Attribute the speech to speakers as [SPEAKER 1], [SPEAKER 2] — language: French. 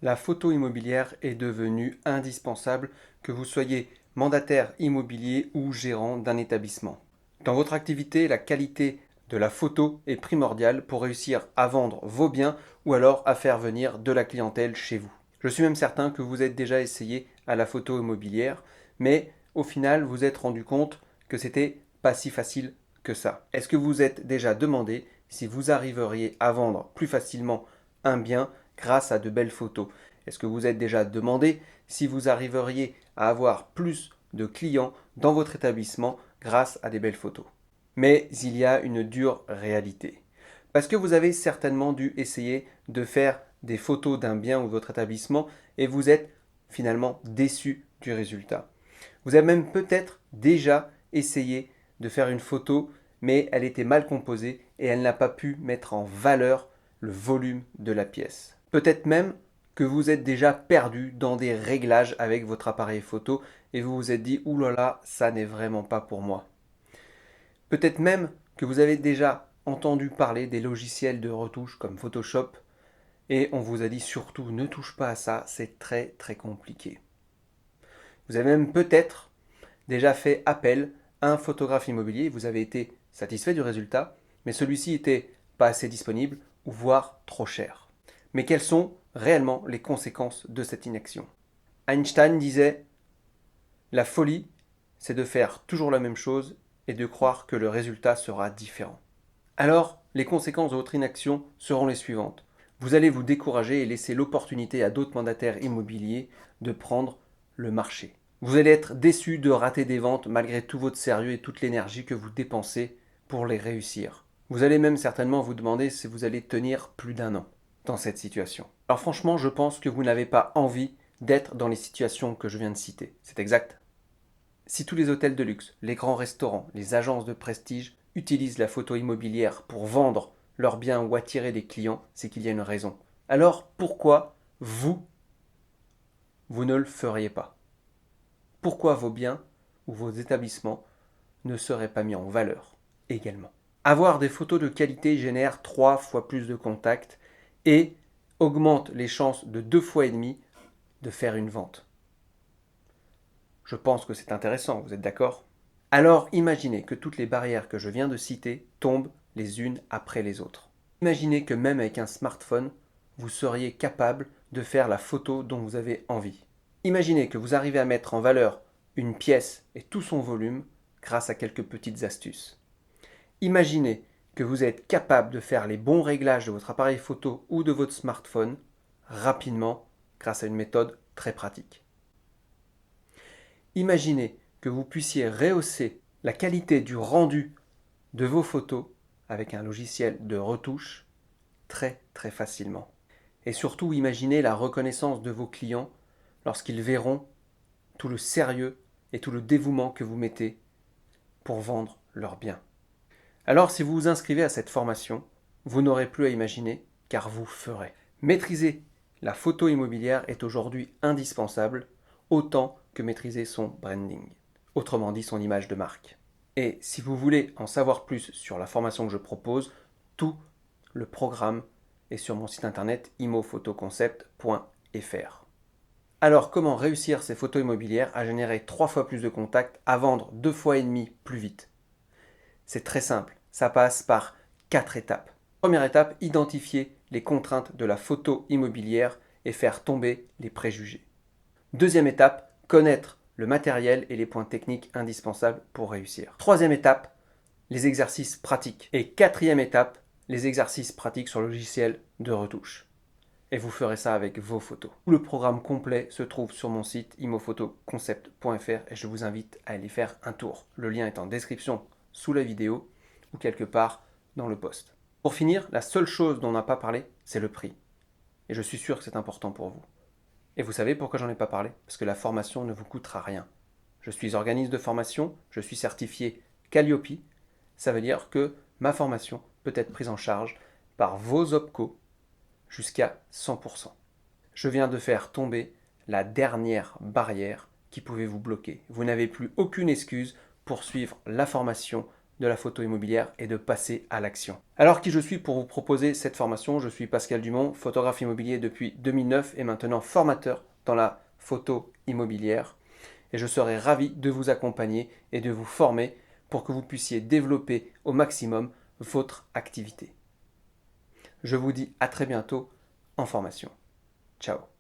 [SPEAKER 1] La photo immobilière est devenue indispensable, que vous soyez mandataire immobilier ou gérant d'un établissement. Dans votre activité, la qualité de la photo est primordiale pour réussir à vendre vos biens ou alors à faire venir de la clientèle chez vous. Je suis même certain que vous êtes déjà essayé à la photo immobilière, mais au final, vous êtes rendu compte que c'était pas si facile que ça. Est-ce que vous vous êtes déjà demandé si vous arriveriez à vendre plus facilement un bien grâce à de belles photos? Est-ce que vous êtes déjà demandé si vous arriveriez à avoir plus de clients dans votre établissement grâce à des belles photos? Mais il y a une dure réalité. Parce que vous avez certainement dû essayer de faire des photos d'un bien ou de votre établissement et vous êtes finalement déçu du résultat. Vous avez même peut-être déjà essayé de faire une photo, mais elle était mal composée et elle n'a pas pu mettre en valeur le volume de la pièce. Peut-être même que vous êtes déjà perdu dans des réglages avec votre appareil photo et vous vous êtes dit ouh là là, ça n'est vraiment pas pour moi. Peut-être même que vous avez déjà entendu parler des logiciels de retouche comme Photoshop et on vous a dit surtout ne touche pas à ça, c'est très très compliqué. Vous avez même peut-être déjà fait appel à un photographe immobilier, vous avez été satisfait du résultat, mais celui-ci était pas assez disponible ou voire trop cher. Mais quelles sont réellement les conséquences de cette inaction? Einstein disait: la folie, c'est de faire toujours la même chose et de croire que le résultat sera différent. Alors, les conséquences de votre inaction seront les suivantes. Vous allez vous décourager et laisser l'opportunité à d'autres mandataires immobiliers de prendre le marché. Vous allez être déçu de rater des ventes malgré tout votre sérieux et toute l'énergie que vous dépensez pour les réussir. Vous allez même certainement vous demander si vous allez tenir plus d'un an dans cette situation. Alors franchement, je pense que vous n'avez pas envie d'être dans les situations que je viens de citer. C'est exact? Si tous les hôtels de luxe, les grands restaurants, les agences de prestige utilisent la photo immobilière pour vendre leurs biens ou attirer des clients, c'est qu'il y a une raison. Alors pourquoi vous ne le feriez pas? Pourquoi vos biens ou vos établissements ne seraient pas mis en valeur également? Avoir des photos de qualité génère 3 fois plus de contacts et augmente les chances de 2 fois et demi de faire une vente. Je pense que c'est intéressant, vous êtes d'accord? Alors imaginez que toutes les barrières que je viens de citer tombent les unes après les autres. Imaginez que même avec un smartphone, vous seriez capable de faire la photo dont vous avez envie. Imaginez que vous arrivez à mettre en valeur une pièce et tout son volume grâce à quelques petites astuces. Imaginez que vous êtes capable de faire les bons réglages de votre appareil photo ou de votre smartphone rapidement grâce à une méthode très pratique. Imaginez que vous puissiez rehausser la qualité du rendu de vos photos avec un logiciel de retouche très très facilement. Et surtout, imaginez la reconnaissance de vos clients lorsqu'ils verront tout le sérieux et tout le dévouement que vous mettez pour vendre leurs biens. Alors, si vous vous inscrivez à cette formation, vous n'aurez plus à imaginer car vous ferez. Maîtriser la photo immobilière est aujourd'hui indispensable, autant que maîtriser son branding, autrement dit son image de marque. Et si vous voulez en savoir plus sur la formation que je propose, tout le programme est sur mon site internet imophotoconcept.fr. Alors, comment réussir ces photos immobilières à générer 3 fois plus de contacts, à vendre 2 fois et demi plus vite? C'est très simple, ça passe par 4 étapes. Première étape, identifier les contraintes de la photo immobilière et faire tomber les préjugés. Deuxième étape, connaître le matériel et les points techniques indispensables pour réussir. Troisième étape, les exercices pratiques. Et quatrième étape, les exercices pratiques sur le logiciel de retouche. Et vous ferez ça avec vos photos. Tout le programme complet se trouve sur mon site imophotoconcept.fr et je vous invite à aller faire un tour. Le lien est en description sous la vidéo ou quelque part dans le post. Pour finir, la seule chose dont on n'a pas parlé, c'est le prix. Et je suis sûr que c'est important pour vous. Et vous savez pourquoi j'en ai pas parlé? Parce que la formation ne vous coûtera rien. Je suis organisme de formation, je suis certifié Calliope. Ça veut dire que ma formation peut être prise en charge par vos OPCO jusqu'à 100%. Je viens de faire tomber la dernière barrière qui pouvait vous bloquer. Vous n'avez plus aucune excuse pour suivre la formation de la photo immobilière et de passer à l'action. Alors qui je suis pour vous proposer cette formation? Je suis Pascal Dumont, photographe immobilier depuis 2009 et maintenant formateur dans la photo immobilière. Et je serai ravi de vous accompagner et de vous former pour que vous puissiez développer au maximum votre activité. Je vous dis à très bientôt en formation. Ciao.